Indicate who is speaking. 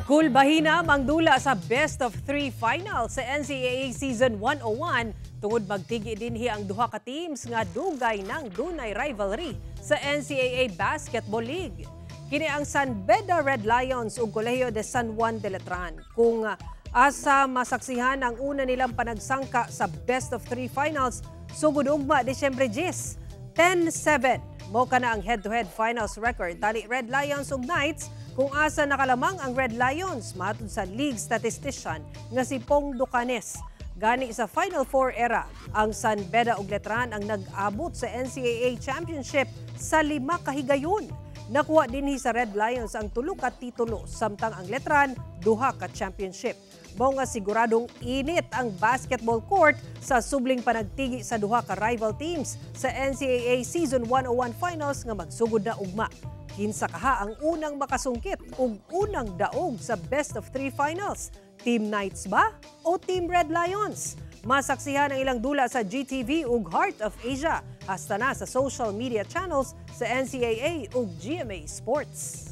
Speaker 1: Kulbahina mangdula sa best of 3 final sa NCAA Season 101 tungod magtigi dinhi ang duha ka teams nga dugay ng dunay rivalry sa NCAA Basketball League. Kini ang San Beda Red Lions ug Colegio de San Juan de Letran kung asa masaksihan ang una nilang panagsangka sa best of 3 finals sugod ugma Disyembre 10, 10-7. Mo kana ang head-to-head finals record tali Red Lions ug Knights kung asa nakalamang ang Red Lions matud sa league statistician nga si Pong Ducanes. Gani sa Final Four era, ang San Beda ug Letran ang nag-abot sa NCAA Championship sa 5 kahigayon. Nakuha dinhi sa Red Lions ang 3 ka titulo samtang ang Letran 2 ka championship. Mao nga siguradong init ang basketball court sa subling panagtigi sa 2 ka rival teams sa NCAA Season 101 Finals nga magsugod na ugma. Kinsa kaha ang unang makasungkit ug unang daog sa best of 3 finals? Team Knights ba o Team Red Lions? Masaksihan ang ilang dula sa GTV ug Heart of Asia hasta na sa social media channels sa NCAA ug GMA Sports.